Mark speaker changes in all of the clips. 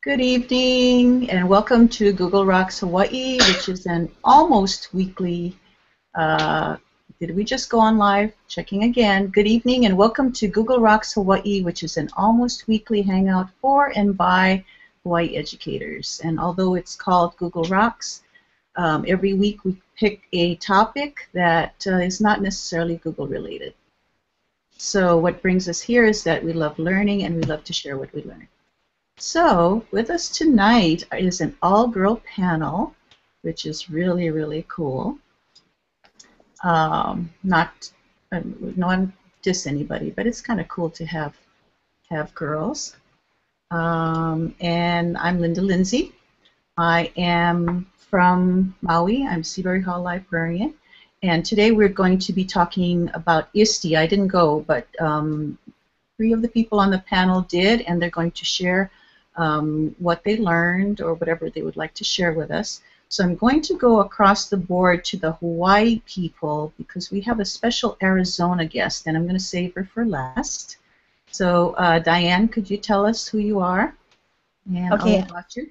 Speaker 1: Good evening and welcome to Google Rocks Hawaii, which is an almost weekly, did we just go on live? Checking again. Good evening and welcome to Google Rocks Hawaii, which is an almost weekly hangout for and by Hawaii educators. And although it's called Google Rocks, every week we pick a topic that is not necessarily Google related. So what brings us here is that we love learning and we love to share what we learn. So with us tonight is an all-girl panel, which is really, really cool. No one diss anybody, but it's kind of cool to have girls. And I'm Linda Lindsay. I am from Maui. I'm Seabury Hall librarian. And today we're going to be talking about ISTE. I didn't go, but 3 of the people on the panel did, and they're going to share what they learned or whatever they would like to share with us. So I'm going to go across the board to the Hawaii people because we have a special Arizona guest, and I'm going to save her for last. So Diane, could you tell us who you are and all about you?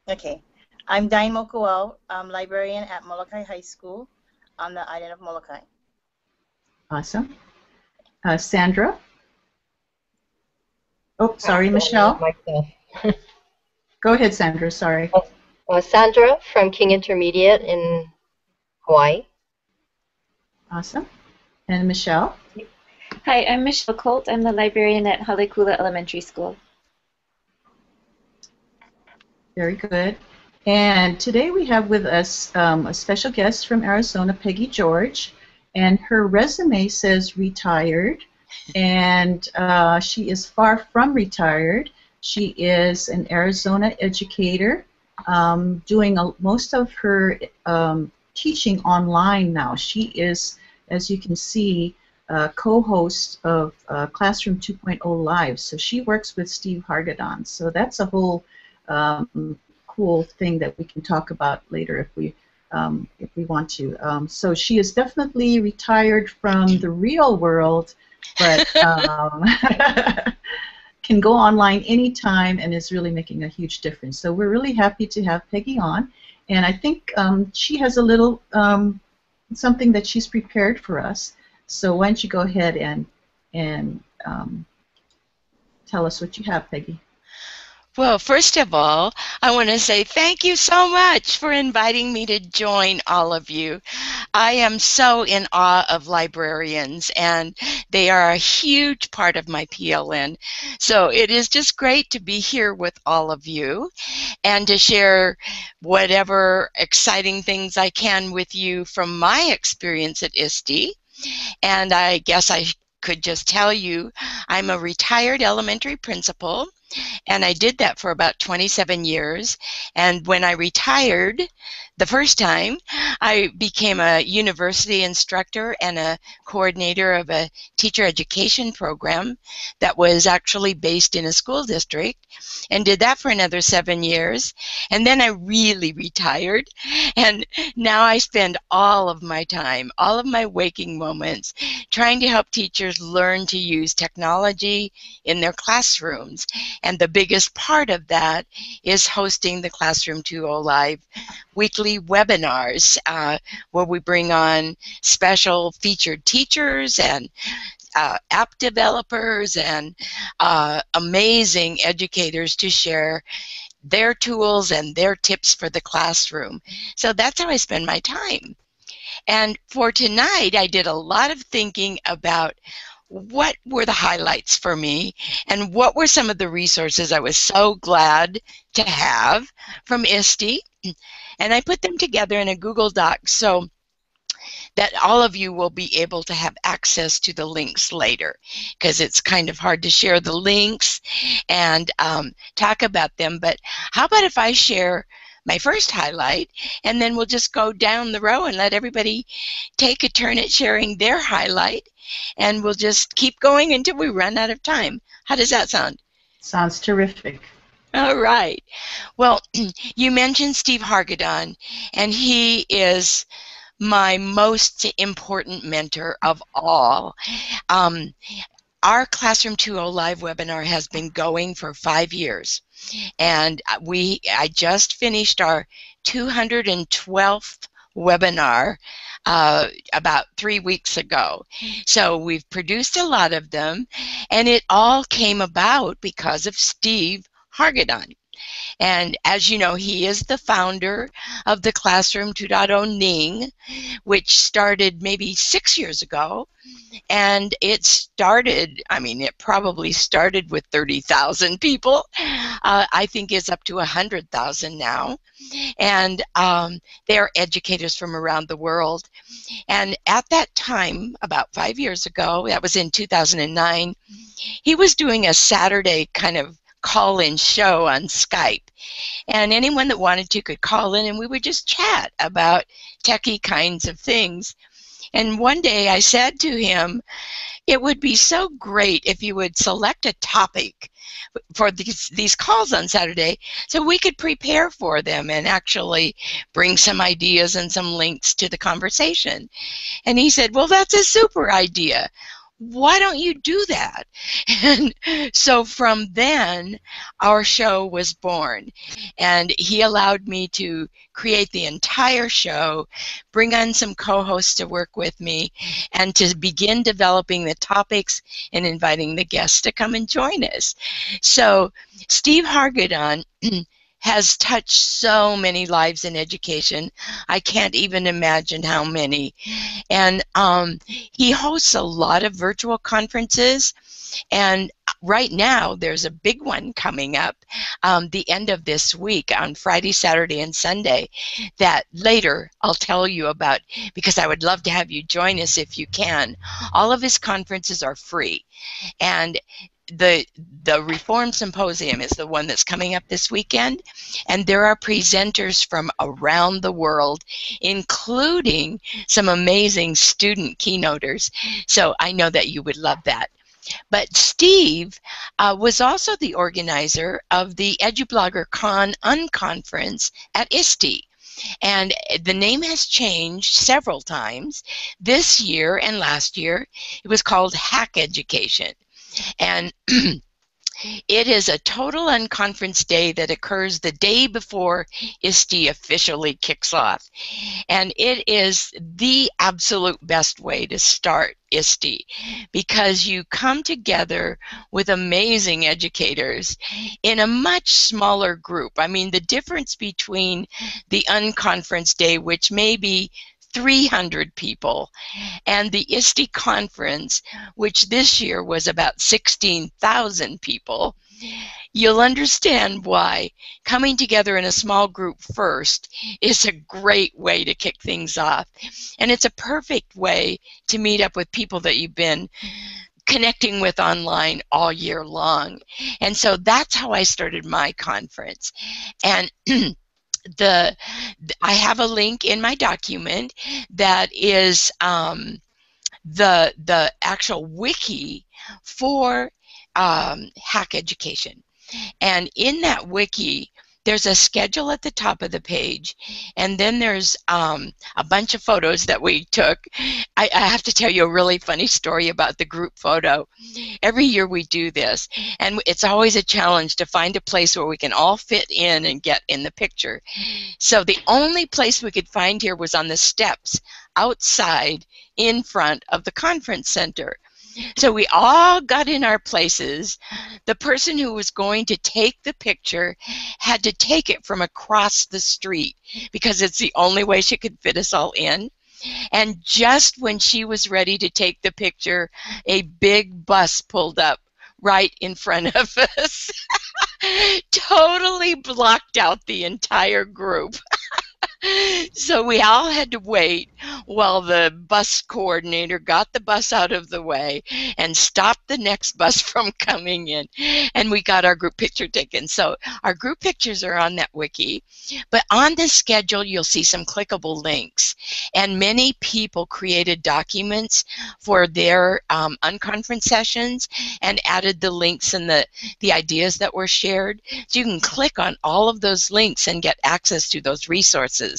Speaker 2: Okay. I'm Diane Mokuhau. I'm librarian at Molokai High School on the island of Molokai.
Speaker 1: Awesome. Sandra? Oh, sorry, Michelle. Go ahead, Sandra. Sorry.
Speaker 3: Sandra from King Intermediate in Hawaii.
Speaker 1: Awesome. And Michelle?
Speaker 4: Hi, I'm Michelle Colte. I'm the librarian at Halikula Elementary School.
Speaker 1: Very good. And today we have with us a special guest from Arizona, Peggy George, and her resume says retired, and she is far from retired. She is an Arizona educator doing most of her teaching online now. She is, as you can see, co-host of Classroom 2.0 Live. So she works with Steve Hargadon. So that's a whole cool thing that we can talk about later if we want to. So she is definitely retired from the real world, but can go online anytime and is really making a huge difference. So we're really happy to have Peggy on, and I think she has a little something that she's prepared for us. So why don't you go ahead and tell us what you have, Peggy.
Speaker 5: Well, first of all, I want to say thank you so much for inviting me to join all of you. I am so in awe of librarians, and they are a huge part of my PLN. So it is just great to be here with all of you and to share whatever exciting things I can with you from my experience at ISTE. And I guess I could just tell you I'm a retired elementary principal, and I did that for about 27 years. And when I retired the first time, I became a university instructor and a coordinator of a teacher education program that was actually based in a school district, and did that for another 7 years. And then I really retired, and now I spend all of my time, all of my waking moments, trying to help teachers learn to use technology in their classrooms. And the biggest part of that is hosting the Classroom 2.0 Live weekly webinars where we bring on special featured teachers and app developers and amazing educators to share their tools and their tips for the classroom. So that's how I spend my time. And for tonight, I did a lot of thinking about what were the highlights for me and what were some of the resources I was so glad to have from ISTE. And I put them together in a Google Doc so that all of you will be able to have access to the links later, because it's kind of hard to share the links and talk about them. But how about if I share my first highlight, and then we'll just go down the row and let everybody take a turn at sharing their highlight, and we'll just keep going until we run out of time. How does that sound?
Speaker 1: Sounds terrific.
Speaker 5: All right. Well, you mentioned Steve Hargadon, and he is my most important mentor of all. our Classroom 2.0 live webinar has been going for 5 years, and I just finished our 212th webinar about 3 weeks ago. So we've produced a lot of them, and it all came about because of Steve Hargadon. And as you know, he is the founder of the Classroom 2.0 Ning, which started maybe 6 years ago. And it started, I mean, it probably started with 30,000 people. I think it's up to 100,000 now. And they're educators from around the world. And at that time, about 5 years ago, that was in 2009, he was doing a Saturday kind of call-in show on Skype. And anyone that wanted to could call in, and we would just chat about techie kinds of things. And one day I said to him, it would be so great if you would select a topic for these calls on Saturday so we could prepare for them and actually bring some ideas and some links to the conversation. And he said, well, that's a super idea. Why don't you do that? And so from then, our show was born. And he allowed me to create the entire show, bring on some co-hosts to work with me, and to begin developing the topics and inviting the guests to come and join us. So Steve Hargadon has touched so many lives in education. I can't even imagine how many. And he hosts a lot of virtual conferences. And right now, there's a big one coming up the end of this week on Friday, Saturday, and Sunday that later I'll tell you about, because I would love to have you join us if you can. All of his conferences are free. And the Reform Symposium is the one that's coming up this weekend, and there are presenters from around the world, including some amazing student keynoters. So I know that you would love that. But Steve was also the organizer of the EduBlogger Con Unconference at ISTE. And the name has changed several times. This year and last year, it was called HackEducation. And it is a total unconference day that occurs the day before ISTE officially kicks off. And it is the absolute best way to start ISTE, because you come together with amazing educators in a much smaller group. I mean, the difference between the unconference day, which may be 300 people, and the ISTE conference, which this year was about 16,000 people, you'll understand why coming together in a small group first is a great way to kick things off. And it's a perfect way to meet up with people that you've been connecting with online all year long. And so that's how I started my conference. And I have a link in my document that is the actual wiki for HackEducation. And in that wiki, there's a schedule at the top of the page, and then there's a bunch of photos that we took. I have to tell you a really funny story about the group photo. Every year we do this, and it's always a challenge to find a place where we can all fit in and get in the picture. So the only place we could find here was on the steps outside in front of the conference center. So we all got in our places. The person who was going to take the picture had to take it from across the street because it's the only way she could fit us all in. And just when she was ready to take the picture, a big bus pulled up right in front of us. Totally blocked out the entire group. So we all had to wait while the bus coordinator got the bus out of the way and stopped the next bus from coming in, and we got our group picture taken. So our group pictures are on that wiki, but on this schedule you'll see some clickable links, and many people created documents for their unconference sessions and added the links and the ideas that were shared. So you can click on all of those links and get access to those resources.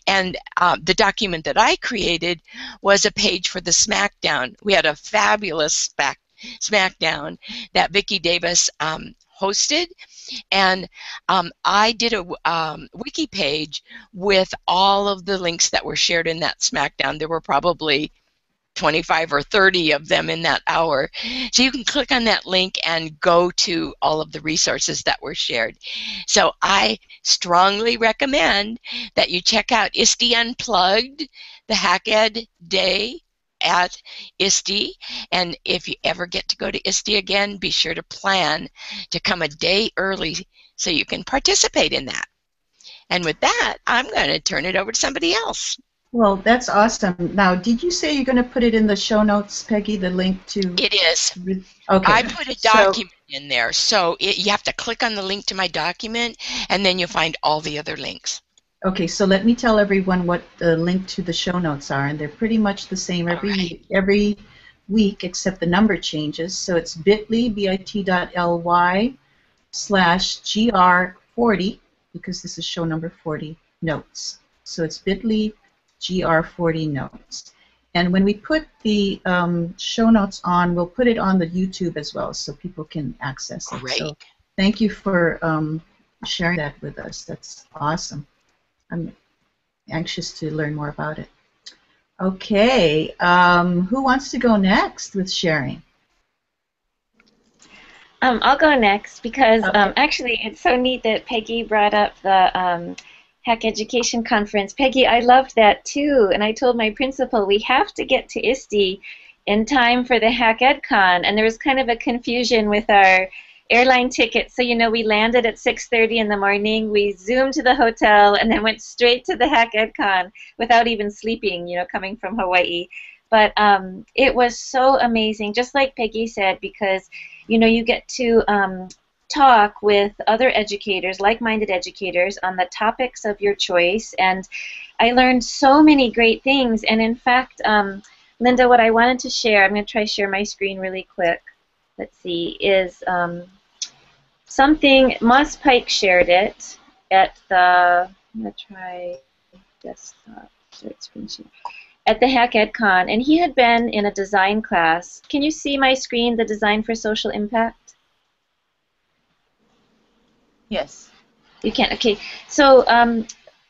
Speaker 5: And the document that I created was a page for the Smackdown. We had a fabulous Smackdown that Vicki Davis hosted. And I did a wiki page with all of the links that were shared in that Smackdown. There were probably 25 or 30 of them in that hour. So you can click on that link and go to all of the resources that were shared. So I strongly recommend that you check out ISTE Unplugged, the HackEd Day at ISTE. And if you ever get to go to ISTE again, be sure to plan to come a day early so you can participate in that. And with that, I'm going to turn it over to somebody else.
Speaker 1: Well, that's awesome. Now, did you say you're going to put it in the show notes, Peggy, the link to?
Speaker 5: It is.
Speaker 1: Okay.
Speaker 5: I put a document in there, so you have to click on the link to my document, and then you'll find all the other links.
Speaker 1: Okay, so let me tell everyone what the link to the show notes are, and they're pretty much the same every week, except the number changes. So it's bit.ly/gr40, because this is show number 40, notes. So it's bit.ly GR40 notes. And when we put the show notes on, we'll put it on the YouTube as well so people can access it.
Speaker 5: Great.
Speaker 1: So thank you for sharing that with us. That's awesome. I'm anxious to learn more about it. Okay, who wants to go next with sharing?
Speaker 4: I'll go next because
Speaker 1: Okay.
Speaker 4: actually it's so neat that Peggy brought up the HackEducation conference. Peggy, I loved that too, and I told my principal we have to get to ISTE in time for the HackEdCon, and there was kind of a confusion with our airline tickets. So, you know, we landed at 6:30 in the morning, we zoomed to the hotel, and then went straight to the HackEdCon without even sleeping, you know, coming from Hawaii. But it was so amazing, just like Peggy said, because, you know, you get to talk with other educators, like-minded educators, on the topics of your choice, and I learned so many great things. And in fact, Linda, what I wanted to share, I'm going to try to share my screen really quick. Let's see, is something, Moss Pike shared it at the, I'm going to try desktop, start screen share, at the HackEdCon, and he had been in a design class. Can you see my screen, the Design for Social Impact?
Speaker 2: Yes.
Speaker 4: You can. Okay. So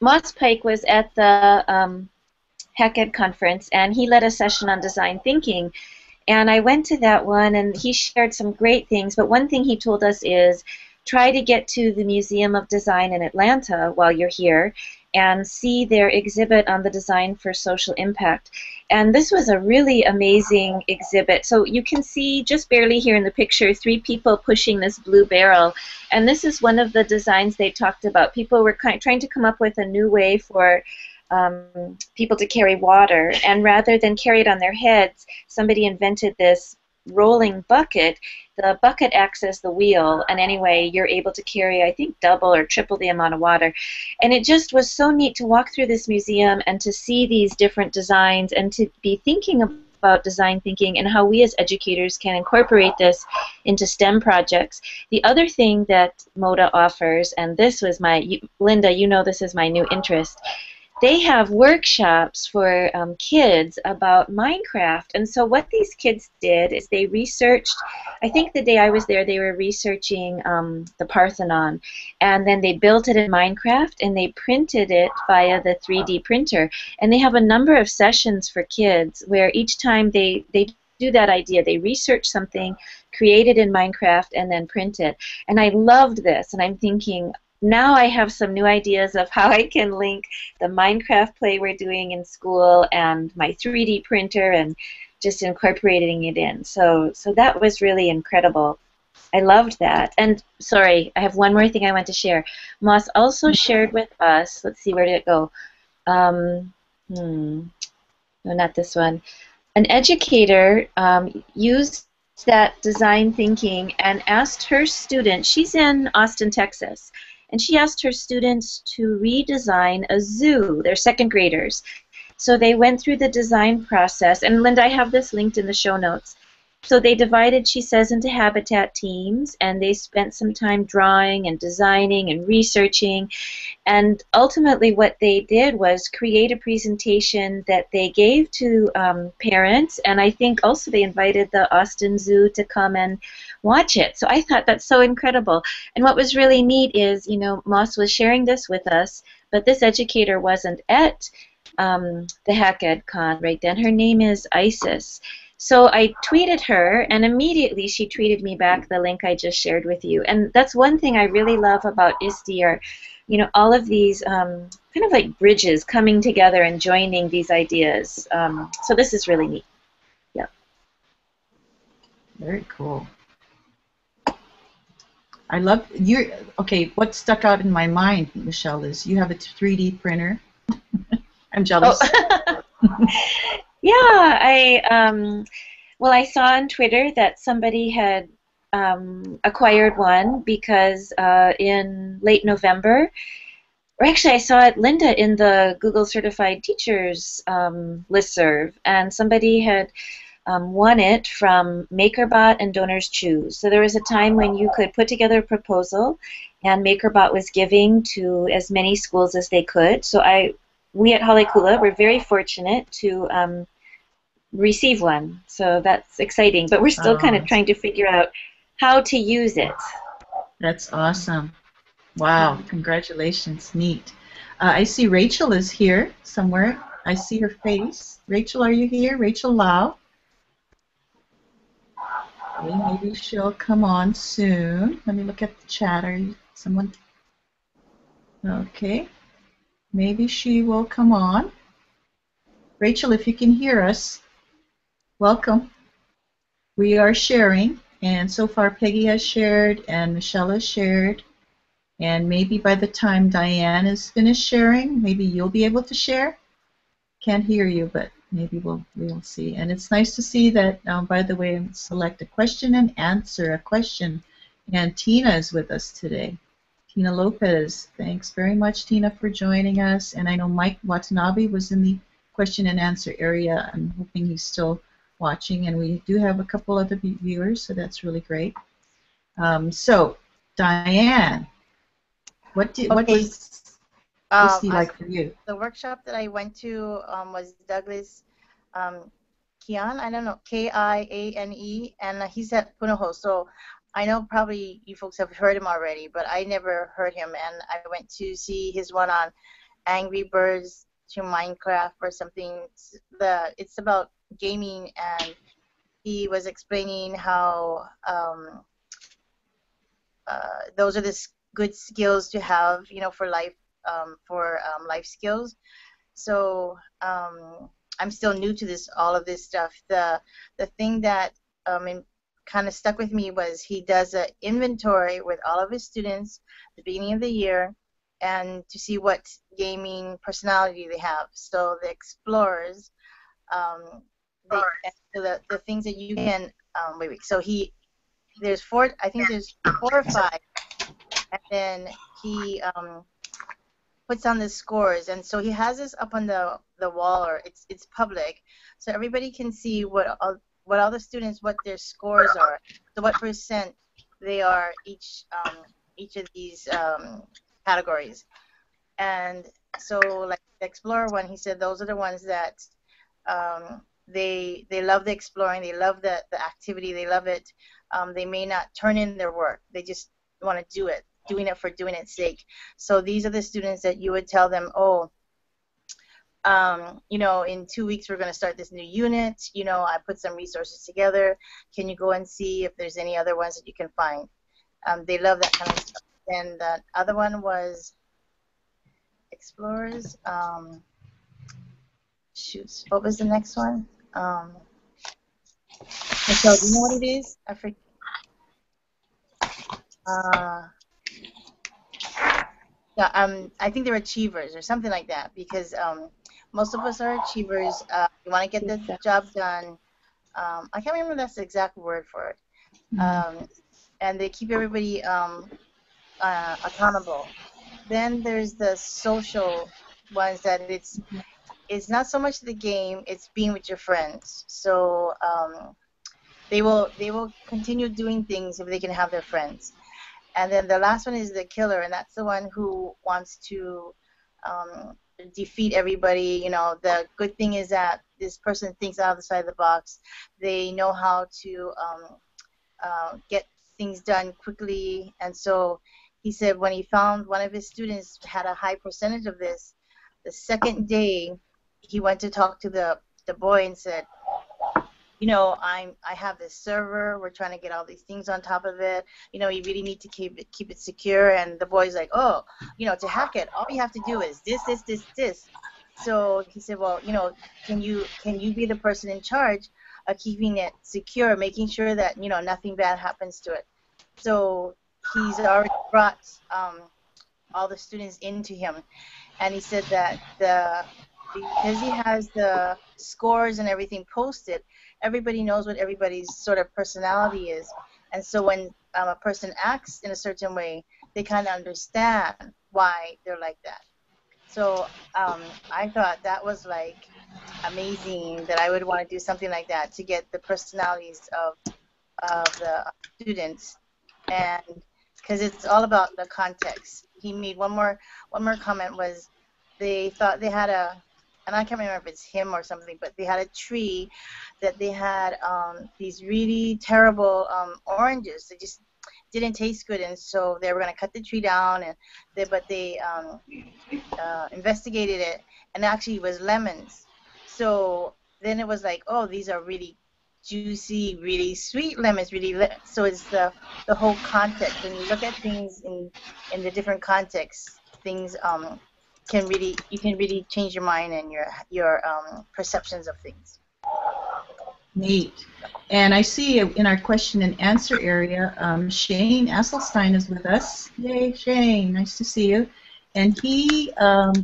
Speaker 4: Moss Pike was at the HackEd conference, and he led a session on design thinking. And I went to that one, and he shared some great things. But one thing he told us is try to get to the Museum of Design in Atlanta while you're here and see their exhibit on the design for social impact. And this was a really amazing exhibit. So you can see just barely here in the picture 3 people pushing this blue barrel. And this is one of the designs they talked about. People were trying to come up with a new way for people to carry water. And rather than carry it on their heads, somebody invented this rolling bucket. The bucket acts as the wheel, and anyway, you're able to carry, I think, double or triple the amount of water. And it just was so neat to walk through this museum and to see these different designs and to be thinking about design thinking and how we as educators can incorporate this into STEM projects. The other thing that MODA offers, and this was my, Linda, you know this is my new interest, they have workshops for kids about Minecraft. And so what these kids did is they researched, I think the day I was there, they were researching the Parthenon. And then they built it in Minecraft, and they printed it via the 3D printer. And they have a number of sessions for kids where each time they do that idea, they research something, create it in Minecraft, and then print it. And I loved this, and I'm thinking, now I have some new ideas of how I can link the Minecraft play we're doing in school and my 3D printer and just incorporating it in. So that was really incredible. I loved that. And sorry, I have one more thing I want to share. Moss also shared with us, let's see, where did it go? No, not this one. An educator used that design thinking and asked her students, she's in Austin, Texas, and she asked her students to redesign a zoo. They're second graders. So they went through the design process, and Linda, I have this linked in the show notes. So they divided, she says, into habitat teams, and they spent some time drawing and designing and researching. And ultimately what they did was create a presentation that they gave to parents, and I think also they invited the Austin Zoo to come and watch it. So I thought that's so incredible. And what was really neat is, you know, Moss was sharing this with us, but this educator wasn't at the HackEdCon right then. Her name is Isis. So I tweeted her, and immediately she tweeted me back the link I just shared with you. And that's one thing I really love about ISTE, are, you know, all of these kind of like bridges coming together and joining these ideas. So this is really neat. Yeah.
Speaker 1: Very cool. I love your. Okay, what stuck out in my mind, Michelle, is you have a 3D printer. I'm jealous.
Speaker 4: Oh. Yeah, well, I saw on Twitter that somebody had acquired one because in late November, or actually I saw it, Linda, in the Google Certified Teachers listserv, and somebody had won it from MakerBot and Donors Choose. So there was a time when you could put together a proposal, and MakerBot was giving to as many schools as they could. So we at Halikula were very fortunate to receive one. So that's exciting. But we're still kind of trying to figure out how to use it.
Speaker 1: That's awesome. Wow, congratulations. Neat. I see Rachel is here somewhere. I see her face. Rachel, are you here? Rachel Lau. Okay, maybe she'll come on soon. Let me look at the chat. Are you someone? Okay. Maybe she will come on. Rachel, if you can hear us, welcome. We are sharing, and so far Peggy has shared and Michelle has shared, and maybe by the time Diane is finished sharing, maybe you'll be able to share. Can't hear you, but maybe we'll see. And it's nice to see that, by the way, select a question and answer a question. And Tina is with us today. Tina Lopez. Thanks very much, Tina, for joining us. And I know Mike Watanabe was in the question and answer area. I'm hoping he's still watching. And we do have a couple other viewers, so that's really great. So, Diane, what was ISTE like for you?
Speaker 2: The workshop that I went to was Douglas Kian, I don't know, Kiane, and he's at Punahou. So I know probably you folks have heard him already, but I never heard him, and I went to see his one on Angry Birds to Minecraft or something. It's about gaming, and he was explaining how those are the good skills to have, you know, for life, life skills. So I'm still new to all of this stuff. The thing that kind of stuck with me was he does an inventory with all of his students at the beginning of the year, and to see what gaming personality they have. So the explorers, the things that you can wait. So there's four. I think there's 4 or 5, and then he puts on the scores, and so he has this up on the wall, or it's public, so everybody can see what all the students, what their scores are, so what percent they are each of these categories. And so, like the Explorer one, he said those are the ones that they love the exploring, they love the activity, they love it. They may not turn in their work, they just want to do it, doing it for doing its sake. So these are the students that you would tell them, oh, you know, in 2 weeks we're going to start this new unit. You know, I put some resources together. Can you go and see if there's any other ones that you can find? They love that kind of stuff. And the other one was Explorers. Shoot, what was the next one? Michelle, do you know what it is? I forget. Yeah, I think they're achievers or something like that, because most of us are achievers. We want to get the job done. I can't remember that's the exact word for it. And they keep everybody accountable. Then there's the social ones that it's not so much the game, it's being with your friends. So they will continue doing things if they can have their friends. And then the last one is the killer, and that's the one who wants to defeat everybody. You know, the good thing is that this person thinks outside the box. They know how to get things done quickly. And so he said when he found one of his students had a high percentage of this, the second day he went to talk to the boy and said, you know, I have this server. We're trying to get all these things on top of it. You know, you really need to keep it secure. And the boy's like, oh, you know, to hack it, all you have to do is this. So he said, well, you know, can you be the person in charge of keeping it secure, making sure that, you know, nothing bad happens to it? So he's already brought all the students into him, and he said that because he has the scores and everything posted, everybody knows what everybody's sort of personality is. And so when a person acts in a certain way, they kind of understand why they're like that. So I thought that was like amazing, that I would want to do something like that to get the personalities of the students, and because it's all about the context. He made one more comment, was they thought they had and I can't remember if it's him or something, but they had a tree that they had these really terrible oranges. They just didn't taste good, and so they were going to cut the tree down, but they investigated it, and actually it was lemons. So then it was like, oh, these are really juicy, really sweet lemons, so it's the whole context. When you look at things in the different contexts, things you can really change your mind and your perceptions of things.
Speaker 1: Neat. And I see in our question and answer area, Shane Asselstein is with us. Yay, Shane, nice to see you. And he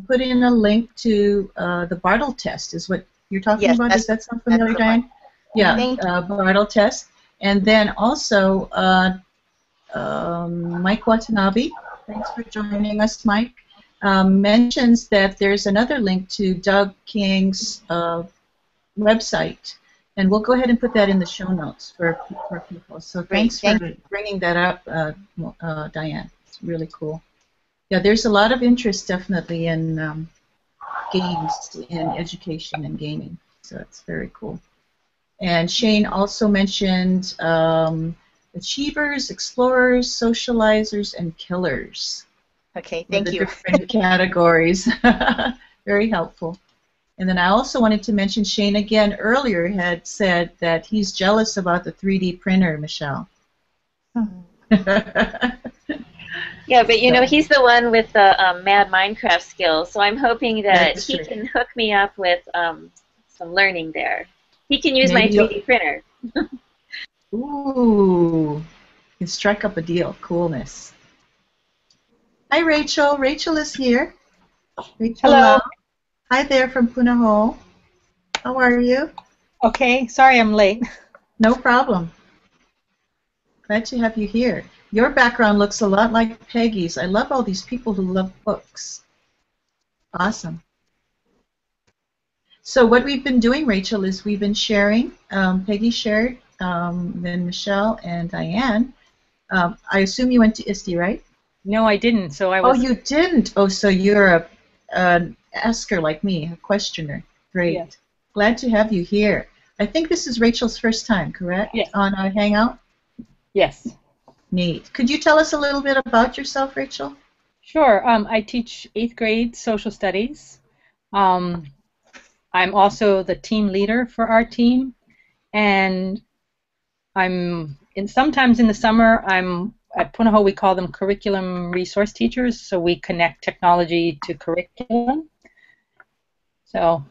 Speaker 1: put in a link to the Bartle test, is what you're talking about? Does that sound familiar, Diane? Yeah, Bartle test. And then also Mike Watanabe, thanks for joining us, Mike, mentions that there's another link to Doug King's website. And we'll go ahead and put that in the show notes for people. So thanks for bringing that up, Diane. It's really cool. Yeah, there's a lot of interest definitely in games, in education and gaming. So it's very cool. And Shane also mentioned achievers, explorers, socializers, and killers.
Speaker 2: Okay, thank you.
Speaker 1: Different categories. Very helpful. And then I also wanted to mention Shane again earlier had said that he's jealous about the 3D printer, Michelle.
Speaker 4: Yeah, but you know, he's the one with the mad Minecraft skills, so I'm hoping that he can hook me up with some learning there. He can use my 3D printer.
Speaker 1: Ooh, you struck up a deal. Coolness. Hi, Rachel. Rachel is here. Rachel,
Speaker 6: hello.
Speaker 1: Hi there from Mokuhau. How are you?
Speaker 6: Okay, sorry I'm late.
Speaker 1: No problem. Glad to have you here. Your background looks a lot like Peggy's. I love all these people who love books. Awesome. So what we've been doing, Rachel, is we've been sharing. Peggy shared, then Michelle and Diane. I assume you went to ISTE, right?
Speaker 6: No, I didn't. So I was.
Speaker 1: Oh, you didn't? Oh, so you're an asker like me, a questioner. Great. Yes. Glad to have you here. I think this is Rachel's first time, correct?
Speaker 6: Yes.
Speaker 1: On our Hangout?
Speaker 6: Yes.
Speaker 1: Neat. Could you tell us a little bit about yourself, Rachel?
Speaker 6: Sure. I teach 8th grade social studies. I'm also the team leader for our team, and sometimes in the summer I'm at Mokuhau. We call them curriculum resource teachers, so we connect technology to curriculum. So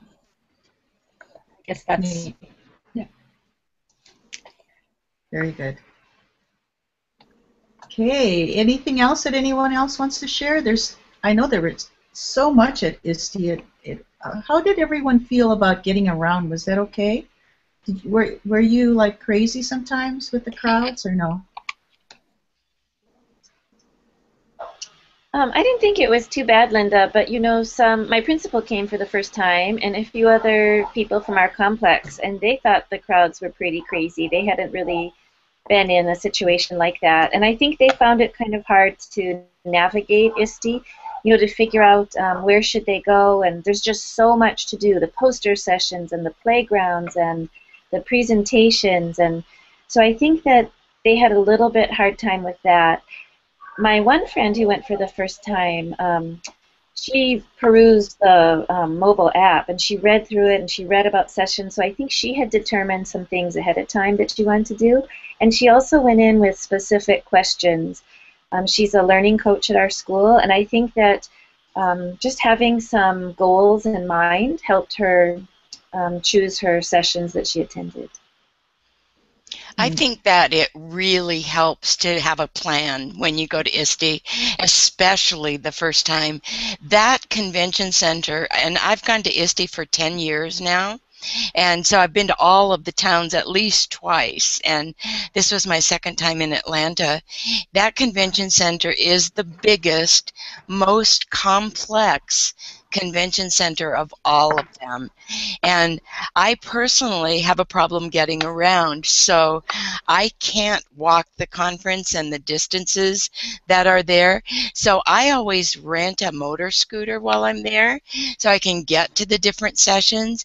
Speaker 6: I guess that's
Speaker 1: Neat.
Speaker 6: Yeah.
Speaker 1: Very good. Okay. Anything else that anyone else wants to share? I know there was so much at ISTE. How did everyone feel about getting around? Was that okay? Were you like crazy sometimes with the crowds or no?
Speaker 4: I didn't think it was too bad, Linda, but you know, my principal came for the first time, and a few other people from our complex, and they thought the crowds were pretty crazy. They hadn't really been in a situation like that, and I think they found it kind of hard to navigate ISTE, you know, to figure out where should they go, and there's just so much to do, the poster sessions and the playgrounds and the presentations, and so I think that they had a little bit hard time with that. My one friend who went for the first time, she perused the mobile app and she read through it and she read about sessions, so I think she had determined some things ahead of time that she wanted to do, and she also went in with specific questions. She's a learning coach at our school, and I think that just having some goals in mind helped her choose her sessions that she attended.
Speaker 5: I think that it really helps to have a plan when you go to ISTE, especially the first time. That convention center, and I've gone to ISTE for 10 years now, and so I've been to all of the towns at least twice, and this was my second time in Atlanta. That convention center is the biggest, most complex convention center of all of them. And I personally have a problem getting around, so I can't walk the conference and the distances that are there. So I always rent a motor scooter while I'm there so I can get to the different sessions.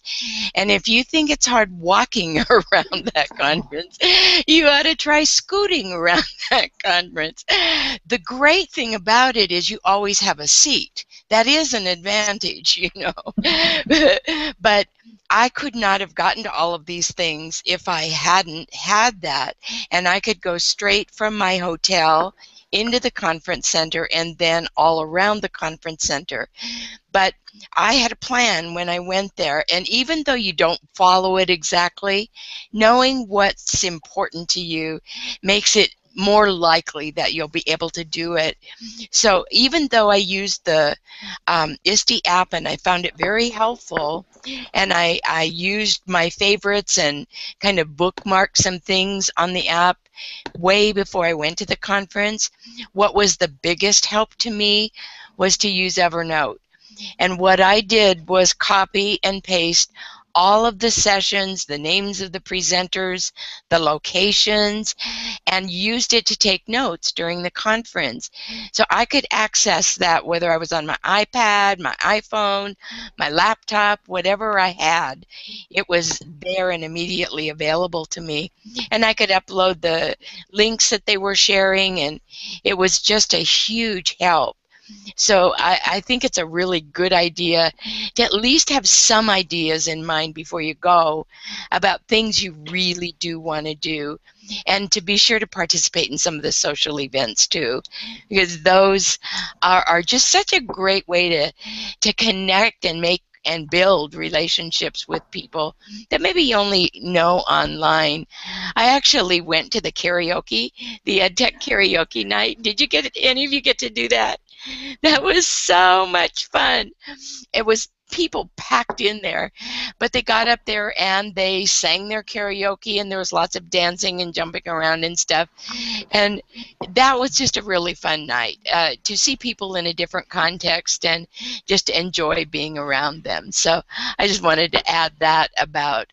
Speaker 5: And if you think it's hard walking around that conference, you ought to try scooting around that conference. The great thing about it is you always have a seat. That is an advantage, you know. But I could not have gotten to all of these things if I hadn't had that. And I could go straight from my hotel into the conference center and then all around the conference center. But I had a plan when I went there, and even though you don't follow it exactly, knowing what's important to you makes it more likely that you'll be able to do it. So even though I used the ISTE app and I found it very helpful, and I used my favorites and kind of bookmarked some things on the app way before I went to the conference, what was the biggest help to me was to use Evernote. And what I did was copy and paste all of the sessions, the names of the presenters, the locations, and used it to take notes during the conference. So I could access that whether I was on my iPad, my iPhone, my laptop, whatever I had. It was there and immediately available to me. And I could upload the links that they were sharing, and it was just a huge help. So I think it's a really good idea to at least have some ideas in mind before you go about things you really do want to do, and to be sure to participate in some of the social events too, because those are just such a great way to connect and make and build relationships with people that maybe you only know online. I actually went to the karaoke, the EdTech karaoke night. Did you any of you get to do that? That was so much fun. It was people packed in there, but they got up there and they sang their karaoke, and there was lots of dancing and jumping around and stuff, and that was just a really fun night to see people in a different context and just to enjoy being around them. So I just wanted to add that about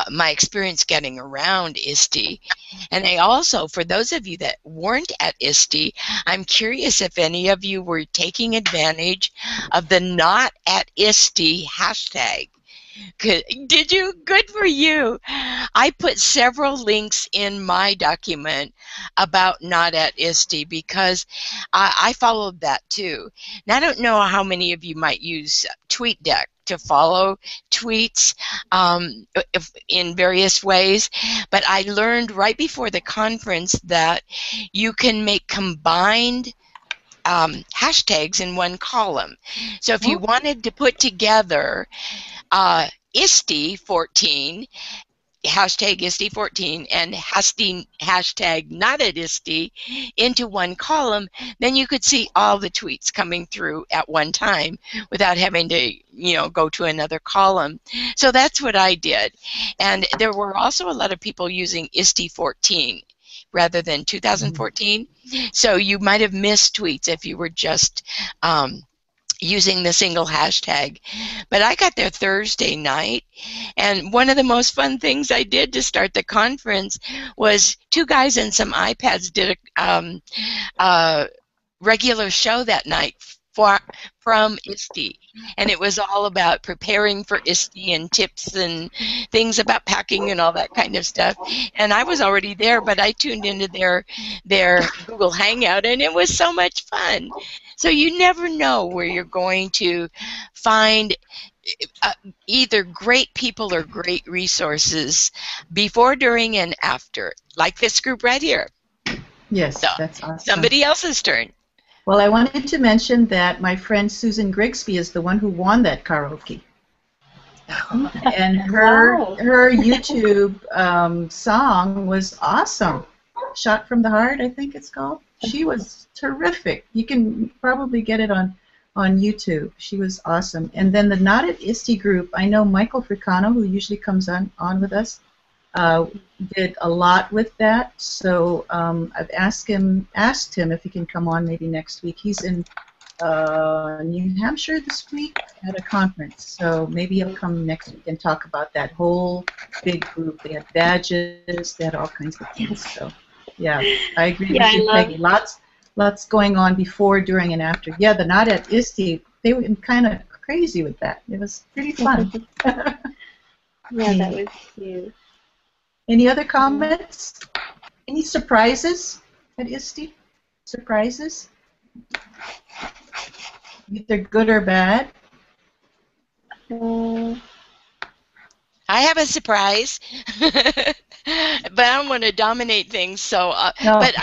Speaker 5: my experience getting around ISTE. And I also, for those of you that weren't at ISTE, I'm curious if any of you were taking advantage of the NOTAtISTE hashtag. Did you? Good for you. I put several links in my document about NOTAtISTE because I followed that too. Now, I don't know how many of you might use TweetDeck to follow tweets in various ways, but I learned right before the conference that you can make combined hashtags in one column. So if you wanted to put together ISTE 14, hashtag ISTE 14, and hashtag NOTAtISTE into one column, then you could see all the tweets coming through at one time without having to, go to another column. So that's what I did. And there were also a lot of people using ISTE 14, rather than 2014. So you might have missed tweets if you were just using the single hashtag. But I got there Thursday night, and one of the most fun things I did to start the conference was two guys and some iPads did a regular show that night from ISTE, and it was all about preparing for ISTE and tips and things about packing and all that kind of stuff. And I was already there, but I tuned into their Google Hangout, and it was so much fun. So you never know where you're going to find either great people or great resources before, during, and after, like this group right here.
Speaker 1: Yes,
Speaker 5: So,
Speaker 1: that's awesome.
Speaker 5: somebody else's turn.
Speaker 1: Well, I wanted to mention that my friend Susan Grigsby is the one who won that karaoke. And her YouTube song was awesome. Shot from the Heart, I think it's called. She was terrific. You can probably get it on YouTube. She was awesome. And then the NOTAtISTE group, I know Michael Fricano, who usually comes on with us, did a lot with that. So I've asked him if he can come on maybe next week. He's in New Hampshire this week at a conference, so maybe he'll come next week and talk about that whole big group. They had badges, they had all kinds of things. So yeah, I agree with you, Peggy. Lots going on before, during, and after. Yeah, the NOTAtISTE, they were kind of crazy with that. It was pretty fun.
Speaker 4: Yeah, that was cute.
Speaker 1: Any other comments? Any surprises at ISTE? Surprises? Either good or bad?
Speaker 5: I have a surprise, but I don't want to dominate things. So, but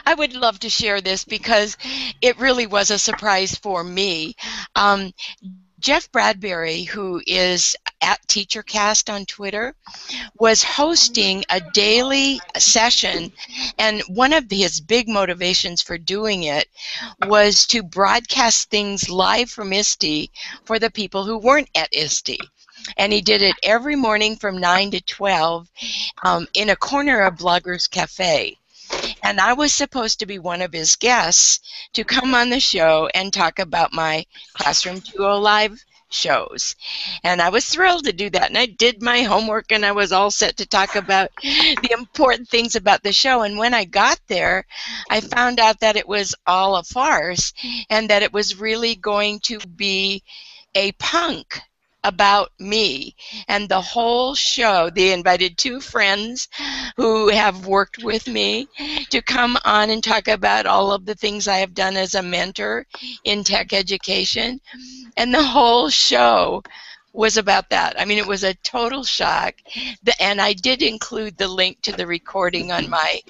Speaker 5: I would love to share this because it really was a surprise for me. Jeff Bradbury, who is at TeacherCast on Twitter, was hosting a daily session, and one of his big motivations for doing it was to broadcast things live from ISTE for the people who weren't at ISTE. And he did it every morning from 9 to 12 in a corner of Bloggers Cafe. And I was supposed to be one of his guests to come on the show and talk about my Classroom 2.0 Live shows. And I was thrilled to do that. And I did my homework, and I was all set to talk about the important things about the show. And when I got there, I found out that it was all a farce and that it was really going to be a punk about me. And the whole show, they invited two friends who have worked with me to come on and talk about all of the things I have done as a mentor in tech education. And the whole show was about that. I mean, it was a total shock. And I did include the link to the recording on my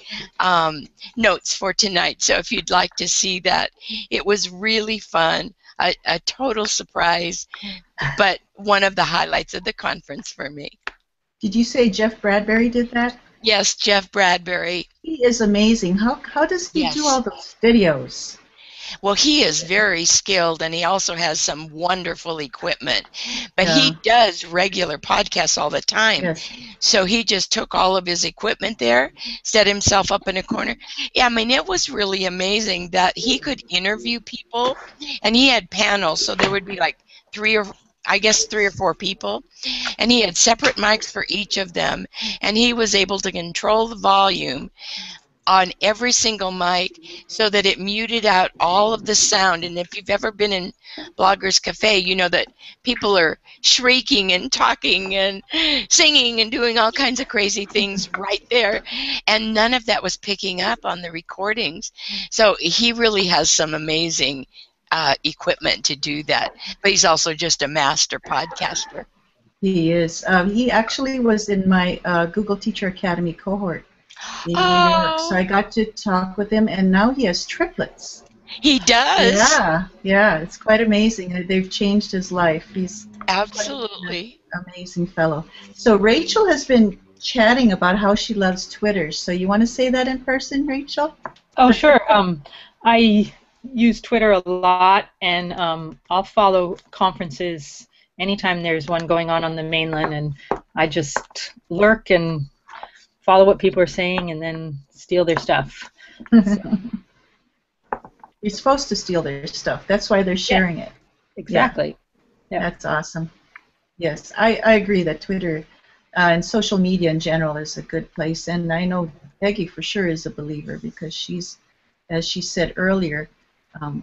Speaker 5: notes for tonight. So if you'd like to see that, it was really fun. A total surprise, but one of the highlights of the conference for me.
Speaker 1: Did you say Jeff Bradbury did that?
Speaker 5: Yes, Jeff Bradbury.
Speaker 1: He is amazing. How does he do all those videos?
Speaker 5: Well, he is very skilled, and he also has some wonderful equipment. But he does regular podcasts all the time. Yes. So he just took all of his equipment there, set himself up in a corner. Yeah, I mean, it was really amazing that he could interview people, and he had panels, so there would be like three or four people, and he had separate mics for each of them, and he was able to control the volume on every single mic so that it muted out all of the sound. And if you've ever been in Bloggers Cafe, you know that people are shrieking and talking and singing and doing all kinds of crazy things right there, and none of that was picking up on the recordings. So he really has some amazing equipment to do that, but he's also just a master podcaster.
Speaker 1: He is. He actually was in my Google Teacher Academy cohort in New York, so I got to talk with him, and now he has triplets.
Speaker 5: He does?
Speaker 1: Yeah, it's quite amazing. They've changed his life. He's
Speaker 5: absolutely
Speaker 1: an amazing fellow. So Rachel has been chatting about how she loves Twitter, so you want to say that in person, Rachel?
Speaker 6: Oh, sure. I use Twitter a lot, and I'll follow conferences anytime there's one going on the mainland, and I just lurk and follow what people are saying and then steal their stuff. So.
Speaker 1: You're supposed to steal their stuff. That's why they're sharing it.
Speaker 6: Exactly.
Speaker 1: Yeah. That's awesome. Yes, I agree that Twitter and social media in general is a good place. And I know Peggy for sure is a believer because she's, as she said earlier,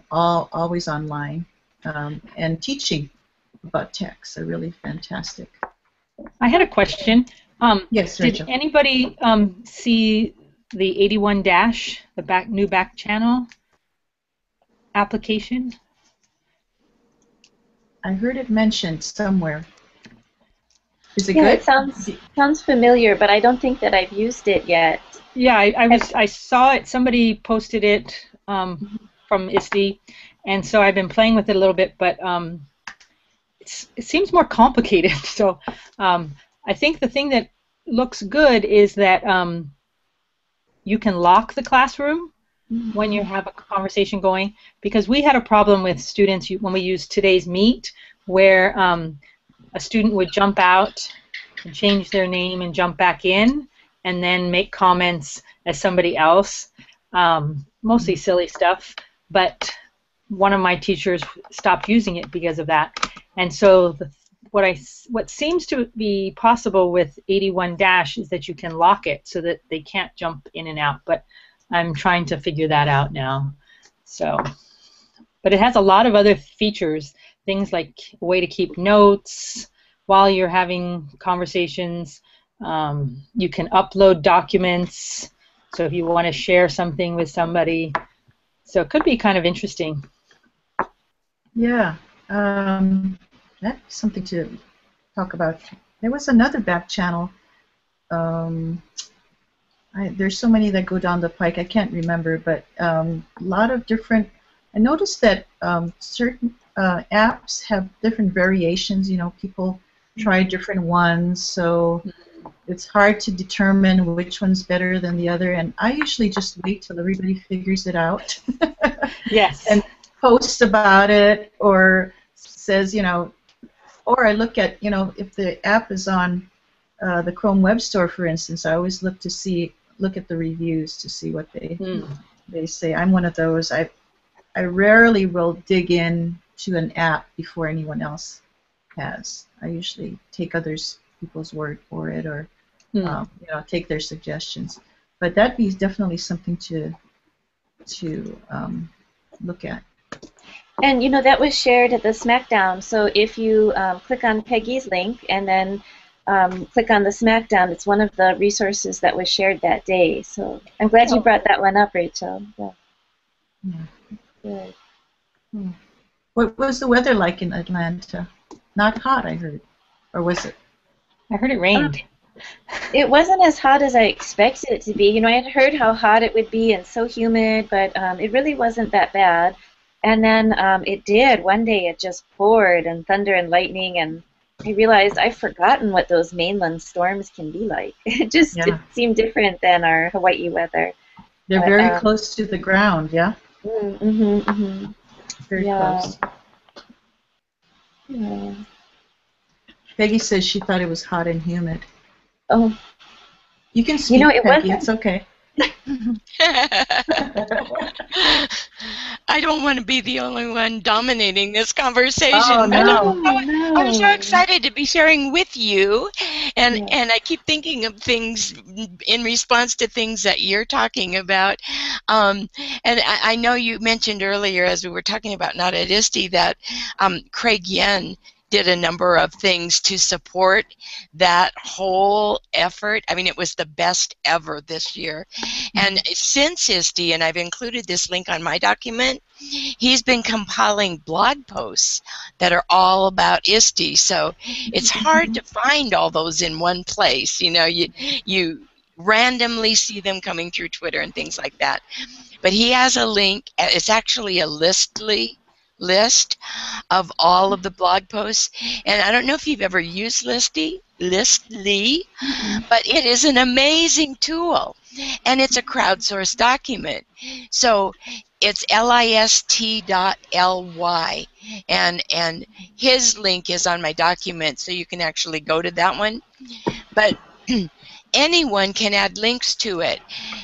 Speaker 1: always online and teaching about tech. So really fantastic.
Speaker 6: I had a question.
Speaker 1: Yes,
Speaker 6: Did
Speaker 1: Rachel.
Speaker 6: anybody see the 81-, the new back channel application?
Speaker 1: I heard it mentioned somewhere. Is it
Speaker 4: Yeah,
Speaker 1: good?
Speaker 4: it sounds familiar, but I don't think that I've used it yet.
Speaker 6: Yeah, I saw it. Somebody posted it from ISTE, and so I've been playing with it a little bit, but it seems more complicated. So I think the thing that looks good is that you can lock the classroom when you have a conversation going, because we had a problem with students when we used Today's Meet, where a student would jump out and change their name and jump back in and then make comments as somebody else, mostly silly stuff, but one of my teachers stopped using it because of that. And so what seems to be possible with 81- is that you can lock it so that they can't jump in and out, but I'm trying to figure that out now. So, but it has a lot of other features, things like a way to keep notes while you're having conversations. You can upload documents, so if you want to share something with somebody. So it could be kind of interesting.
Speaker 1: Yeah, that's something to talk about. There was another back channel. There's so many that go down the pike, I can't remember, but a lot of different. I noticed that certain apps have different variations. You know, people try different ones, so it's hard to determine which one's better than the other. And I usually just wait till everybody figures it out.
Speaker 6: Yes.
Speaker 1: And posts about it, or says, you know, or I look at, you know, if the app is on the Chrome Web Store, for instance, I always look at the reviews to see what they say. I'm one of those. I rarely will dig in to an app before anyone else has. I usually take people's word for it, or you know, take their suggestions. But that'd be definitely something to look at.
Speaker 4: And you know, that was shared at the SmackDown. So if you click on Peggy's link and then click on the SmackDown, it's one of the resources that was shared that day. So I'm glad you brought that one up, Rachel. Yeah. Good.
Speaker 1: What was the weather like in Atlanta? Not hot, I heard. Or was it?
Speaker 6: I heard it rained.
Speaker 4: It wasn't as hot as I expected it to be. You know, I had heard how hot it would be and so humid, but it really wasn't that bad. And then it did. One day it just poured, and thunder and lightning, and I realized I've forgotten what those mainland storms can be like. It seemed different than our Hawaii weather.
Speaker 1: They're very close to the ground, yeah? Very close.
Speaker 4: Yeah.
Speaker 1: Peggy says she thought it was hot and humid.
Speaker 4: Oh.
Speaker 1: You can speak,
Speaker 4: it
Speaker 1: Peggy.
Speaker 4: wasn't.
Speaker 1: It's okay.
Speaker 5: I don't want to be the only one dominating this conversation.
Speaker 1: Oh, no.
Speaker 5: I'm so excited to be sharing with you, and I keep thinking of things in response to things that you're talking about. And I know you mentioned earlier, as we were talking about NOTAtISTE, that Craig Yen did a number of things to support that whole effort. I mean, it was the best ever this year. And since ISTE, and I've included this link on my document, he's been compiling blog posts that are all about ISTE. So it's hard to find all those in one place. You know, you randomly see them coming through Twitter and things like that. But he has a link. It's actually a list of all of the blog posts, and I don't know if you've ever used Listly, but it is an amazing tool, and it's a crowdsourced document. So it's list.ly, and his link is on my document, so you can actually go to that one. But anyone can add links to it.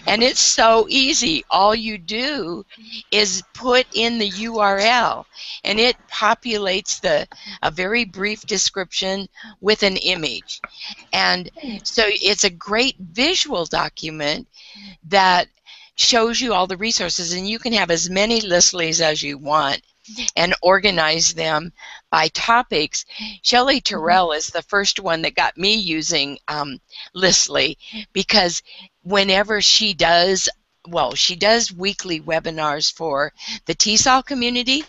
Speaker 5: And it's so easy. All you do is put in the URL, and it populates a very brief description with an image. And so it's a great visual document that shows you all the resources, and you can have as many listleys as you want and organize them by topics. Shelley Terrell is the first one that got me using Listly, because whenever she does, well, she does weekly webinars for the TESOL community,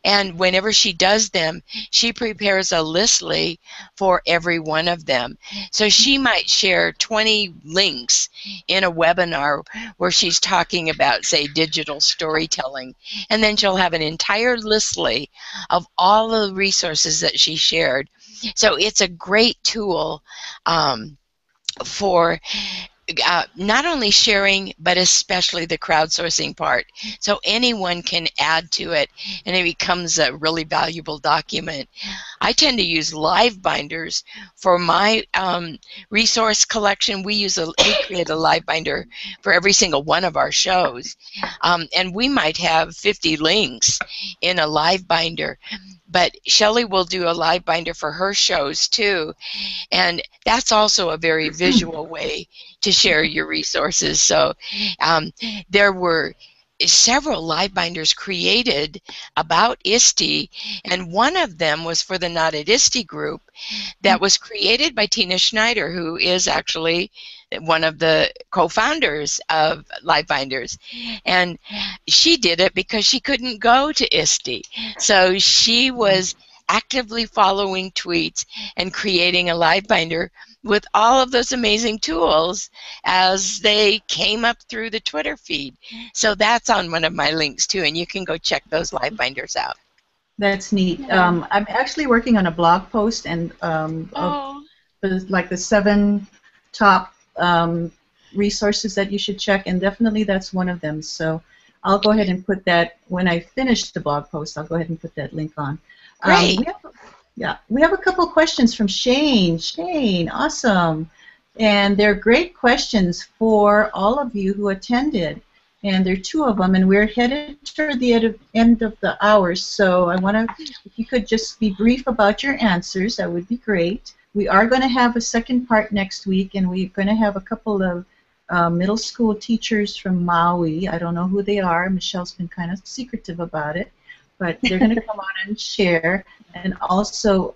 Speaker 5: and whenever she does them, she prepares a Listly for every one of them. So she might share 20 links in a webinar where she's talking about, say, digital storytelling, and then she'll have an entire Listly of all the resources that she shared. So it's a great tool for not only sharing, but especially the crowdsourcing part. So anyone can add to it, and it becomes a really valuable document. I tend to use LiveBinders for my resource collection. We create a LiveBinder for every single one of our shows, and we might have 50 links in a LiveBinder. But Shelley will do a LiveBinder for her shows too, and that's also a very visual way to share your resources. So there were several LiveBinders created about ISTE, and one of them was for the NOTAtISTE group that was created by Tina Schneider, who is actually one of the co-founders of LiveBinders. And she did it because she couldn't go to ISTE. So she was actively following tweets and creating a LiveBinder with all of those amazing tools as they came up through the Twitter feed. So that's on one of my links too, and you can go check those LiveBinders out.
Speaker 1: That's neat. I'm actually working on a blog post and like the 7 top resources that you should check, and definitely that's one of them. So I'll go ahead and put that, when I finish the blog post, I'll go ahead and put that link on.
Speaker 5: Great.
Speaker 1: We have a couple questions from Shane. Shane, awesome. And they're great questions for all of you who attended. And there are 2 of them, and we're headed toward the end of the hour. So I want to, if you could just be brief about your answers, that would be great. We are going to have a second part next week, and we're going to have a couple of middle school teachers from Maui. I don't know who they are. Michelle's been kind of secretive about it. But they're going to come on and share, and also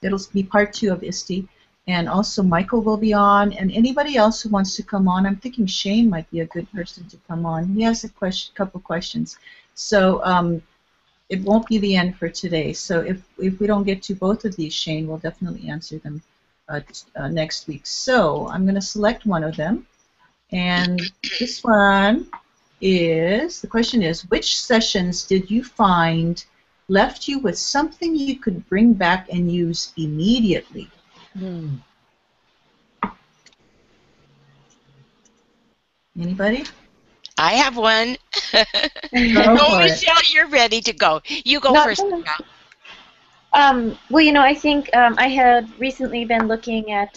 Speaker 1: it'll be part 2 of ISTE, and also Michael will be on, and anybody else who wants to come on. I'm thinking Shane might be a good person to come on. He has a couple questions. So it won't be the end for today. So if we don't get to both of these, Shane, we'll definitely answer them next week. So I'm going to select one of them, and this one is, the question is, which sessions did you find left you with something you could bring back and use immediately? Anybody?
Speaker 5: I have one.
Speaker 1: Go for it.
Speaker 5: Michelle, you're ready to go. You go first, Michelle.
Speaker 4: Well, you know, I think I had recently been looking at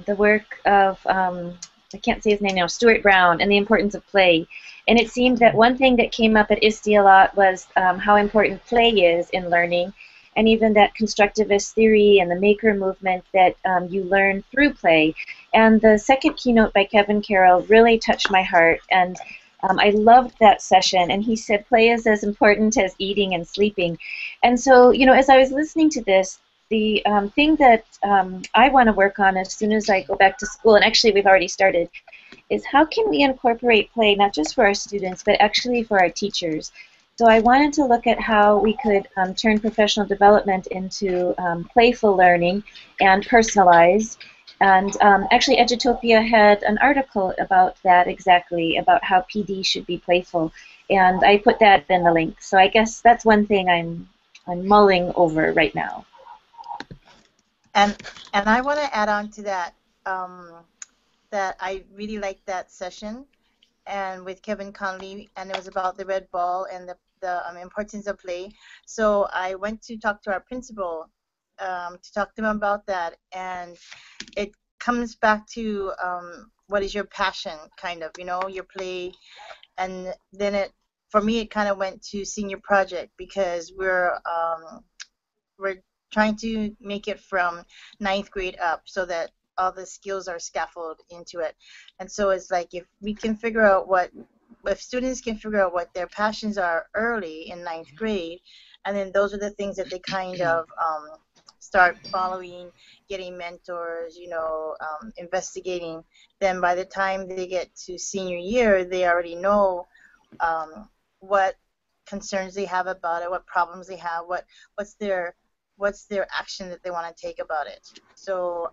Speaker 4: the work of, I can't say his name now, Stuart Brown, and the importance of play. And it seemed that one thing that came up at ISTE a lot was how important play is in learning, and even that constructivist theory and the maker movement that you learn through play. And the second keynote by Kevin Carroll really touched my heart, and I loved that session. And he said play is as important as eating and sleeping. And so, you know, as I was listening to this, the thing that I want to work on as soon as I go back to school, and actually we've already started, is how can we incorporate play not just for our students, but actually for our teachers. So I wanted to look at how we could turn professional development into playful learning and personalized. And actually Edutopia had an article about that exactly, about how PD should be playful. And I put that in the link. So I guess that's one thing I'm mulling over right now.
Speaker 2: And I want to add on to that, that I really liked that session, and with Kevin Conley, and it was about the red ball and the importance of play. So I went to talk to our principal to talk to him about that, and it comes back to what is your passion, kind of, your play. And then for me, it kind of went to senior project, because we're trying to make it from 9th grade up, so that all the skills are scaffolded into it. And so it's like, if students can figure out what their passions are early in 9th grade, and then those are the things that they kind of start following, getting mentors, investigating, then by the time they get to senior year, they already know what concerns they have about it, what problems they have, what's their action that they want to take about it. So,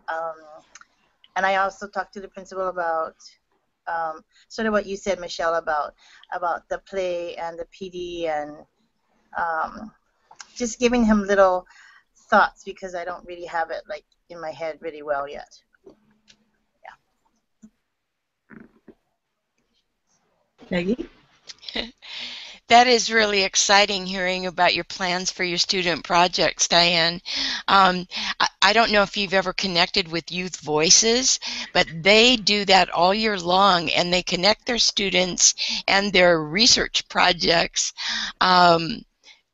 Speaker 2: and I also talked to the principal about sort of what you said, Michelle, about the play and the PD, and just giving him little thoughts, because I don't really have it like in my head really well yet. Yeah.
Speaker 1: Peggy?
Speaker 5: That is really exciting, hearing about your plans for your student projects, Diane. I don't know if you've ever connected with Youth Voices, but they do that all year long, and they connect their students and their research projects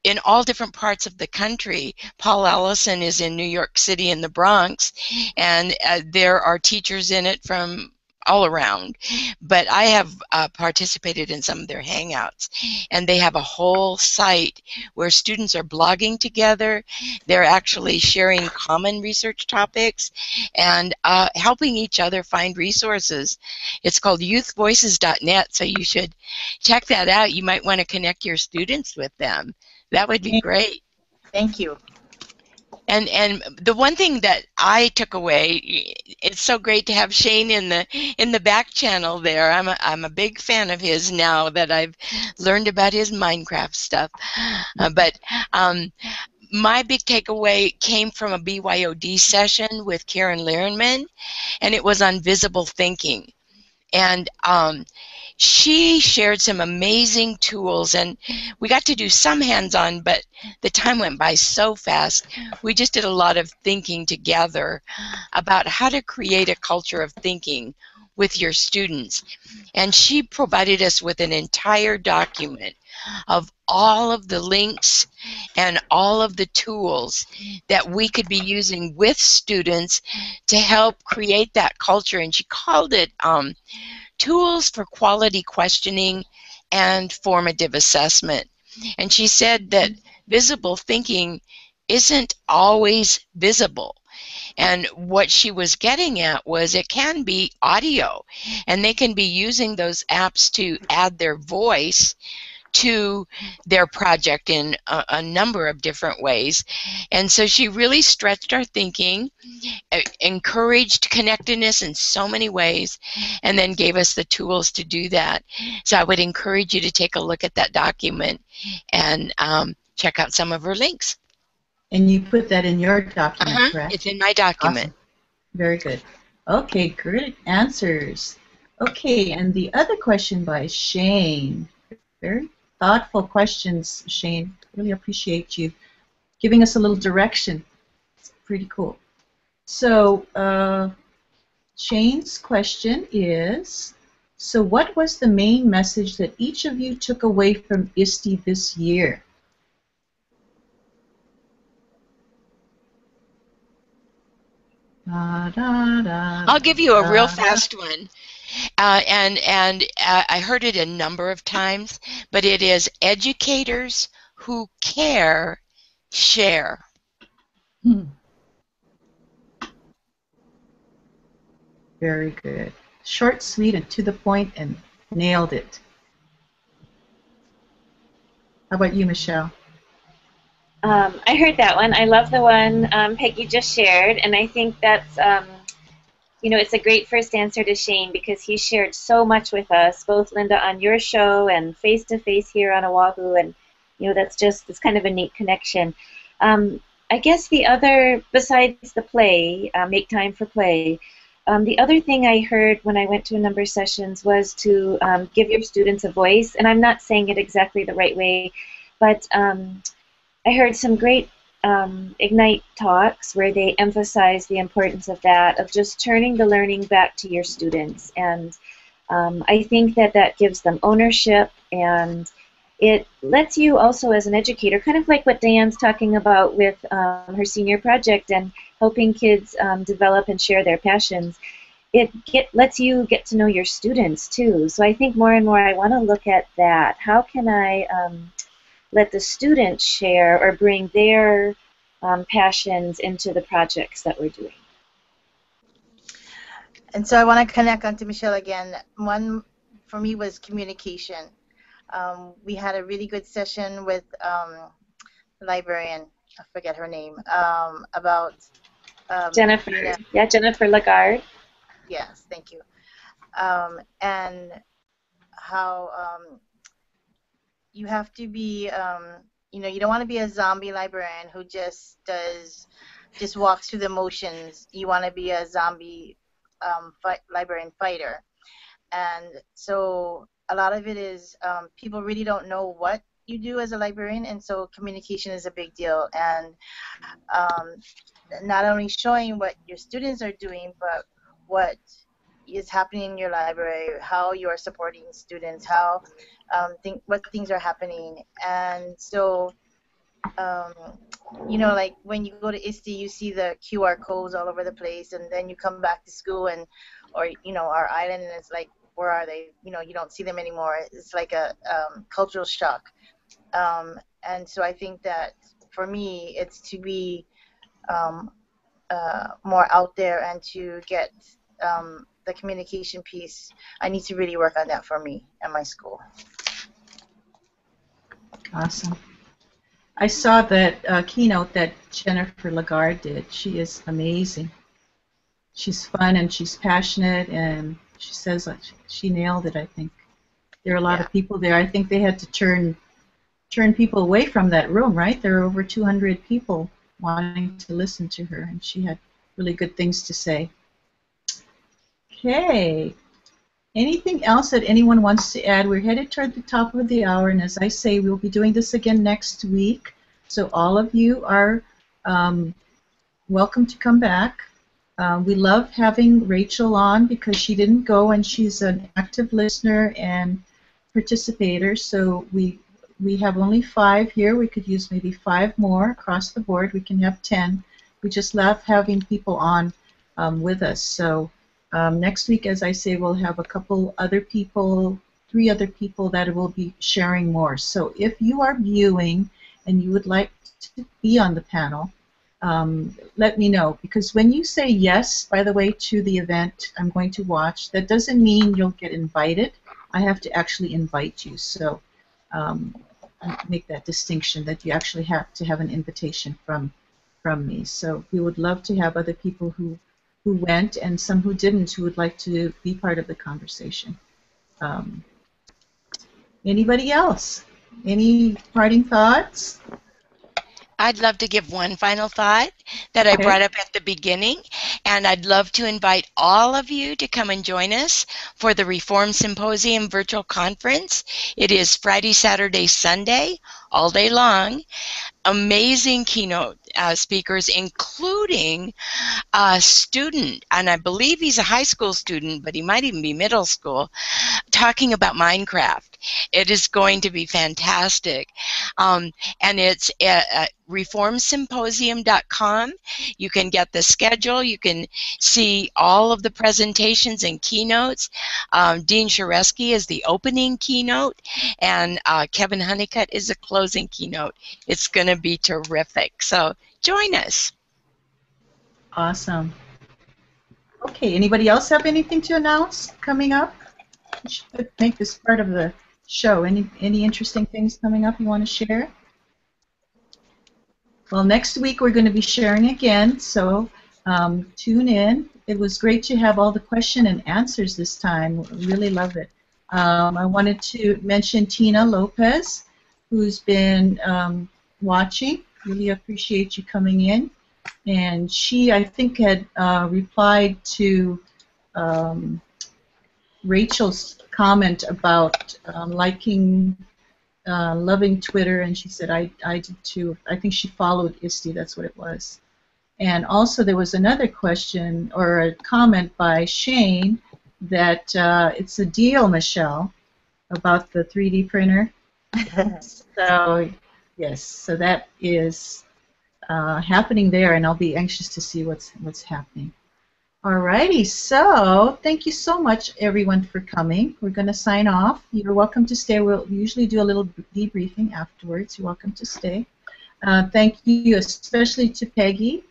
Speaker 5: in all different parts of the country. Paul Ellison is in New York City in the Bronx, and there are teachers in it from all around. But I have participated in some of their hangouts, and they have a whole site where students are blogging together. They're actually sharing common research topics and helping each other find resources. It's called youthvoices.net, so you should check that out. You might want to connect your students with them. That would be great.
Speaker 2: Thank you.
Speaker 5: And the one thing that I took away, it's so great to have Shane in the back channel there. I'm a big fan of his now that I've learned about his Minecraft stuff. But my big takeaway came from a BYOD session with Karen Lehrman, and it was on visible thinking. And she shared some amazing tools, and we got to do some hands-on, but the time went by so fast. We just did a lot of thinking together about how to create a culture of thinking with your students. And she provided us with an entire document of all of the links and all of the tools that we could be using with students to help create that culture. And she called it Tools for Quality Questioning and Formative Assessment. And she said that visible thinking isn't always visible. And what she was getting at was it can be audio, and they can be using those apps to add their voice to their project in a number of different ways. And so she really stretched our thinking, encouraged connectedness in so many ways, and then gave us the tools to do that. So I would encourage you to take a look at that document and check out some of her links.
Speaker 1: And you put that in your document, correct?
Speaker 5: It's in my document.
Speaker 1: Awesome. Very good. Okay, great answers. Okay, and the other question by Shane. Very thoughtful questions, Shane. Really appreciate you giving us a little direction. It's pretty cool. So Shane's question is, so what was the main message that each of you took away from ISTE this year?
Speaker 5: I'll give you a real fast one. And I heard it a number of times, but it is educators who care, share.
Speaker 1: Very good. Short, sweet, and to the point, and nailed it. How about you, Michelle?
Speaker 4: I heard that one. I love the one Peggy just shared, and I think that's, you know, it's a great first answer to Shane, because he shared so much with us, both, Linda, on your show and face-to-face here on Oahu, and, you know, it's kind of a neat connection. I guess the other, besides the play, make time for play, the other thing I heard when I went to a number of sessions was to give your students a voice, and I'm not saying it exactly the right way, but I heard some great Ignite talks where they emphasize the importance of that, of just turning the learning back to your students. And I think that that gives them ownership, and it lets you also as an educator, kind of like what Diane's talking about with her senior project and helping kids develop and share their passions, it lets you get to know your students too. So I think more and more I want to look at that. How can I let the students share or bring their passions into the projects that we're doing?
Speaker 2: And so I want to connect onto Michelle again. One for me was communication. We had a really good session with the librarian, I forget her name, about
Speaker 4: Jennifer.
Speaker 2: being
Speaker 4: Yeah, Jennifer Lagarde.
Speaker 2: yes, thank you. And how you have to be, you know, you don't want to be a zombie librarian who just walks through the motions. You want to be a zombie librarian fighter. And so a lot of it is people really don't know what you do as a librarian, and so communication is a big deal. And not only showing what your students are doing, but what is happening in your library, how you are supporting students, how what things are happening. And so you know, like when you go to ISTE, you see the QR codes all over the place, and then you come back to school, and or you know, our island, and it's like, where are they? You know, you don't see them anymore. It's like a cultural shock. And so I think that for me, it's to be more out there and to get the communication piece. I need to really work on that for me and my school.
Speaker 1: Awesome. I saw that keynote that Jennifer Lagarde did. She is amazing. She's fun and she's passionate, and she says she nailed it, I think. There are a lot of people there. I think they had to turn people away from that room, right? There were over 200 people wanting to listen to her, and she had really good things to say. Okay. Anything else that anyone wants to add? We're headed toward the top of the hour, and as I say, we'll be doing this again next week. So all of you are welcome to come back. We love having Rachel on because she didn't go, and she's an active listener and participator. So we have only 5 here. We could use maybe 5 more across the board. We can have 10. We just love having people on with us. So next week, as I say, we'll have a couple other people, 3 other people that will be sharing more. So if you are viewing and you would like to be on the panel, let me know, because when you say yes, by the way, to the event I'm going to watch, that doesn't mean you'll get invited. I have to actually invite you. So make that distinction that you actually have to have an invitation from me. So we would love to have other people who went and some who didn't, who would like to be part of the conversation. Anybody else? Any parting thoughts?
Speaker 5: I'd love to give one final thought that I brought up at the beginning, and I'd love to invite all of you to come and join us for the Reform Symposium virtual conference. It is Friday, Saturday, Sunday, all day long. Amazing keynote speakers, including a student, and I believe he's a high school student, but he might even be middle school, talking about Minecraft. It is going to be fantastic. And it's at reformsymposium.com. You can get the schedule. You can see all of the presentations and keynotes. Dean Sharesky is the opening keynote, and Kevin Honeycutt is the closing keynote. It's going to be terrific. So join us.
Speaker 1: Awesome. Okay, anybody else have anything to announce coming up? We should make this part of the show. Any interesting things coming up you want to share? Well, next week we're going to be sharing again, so tune in. It was great to have all the question and answers this time. Really love it. I wanted to mention Tina Lopez, who's been watching. Really appreciate you coming in. And she, I think, had replied to Rachel's comment about liking loving Twitter, and she said, I did too. I think she followed ISTE, that's what it was. And also there was another question or a comment by Shane that it's a deal, Michelle, about the 3D printer. So, yes, so that is happening there, and I'll be anxious to see what's happening. Alrighty, so thank you so much, everyone, for coming. We're going to sign off. You're welcome to stay. We'll usually do a little debriefing afterwards. You're welcome to stay. Thank you especially to Peggy,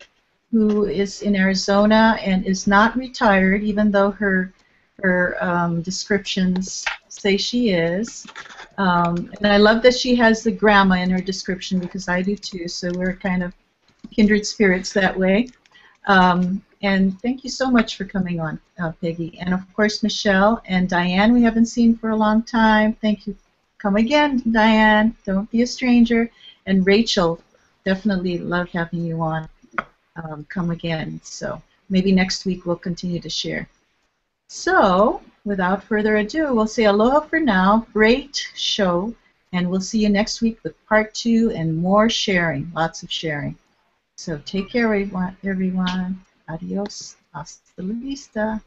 Speaker 1: who is in Arizona and is not retired, even though her descriptions say she is. And I love that she has the grandma in her description, because I do too, so we're kind of kindred spirits that way. And thank you so much for coming on, Peggy. And of course, Michelle and Diane, we haven't seen for a long time. Thank you. Come again, Diane. Don't be a stranger. And Rachel, definitely love having you on. Come again. So maybe next week we'll continue to share. So without further ado, we'll say aloha for now. Great show. And we'll see you next week with part 2 and more sharing. Lots of sharing. So take care, everyone. Adios. Hasta la vista.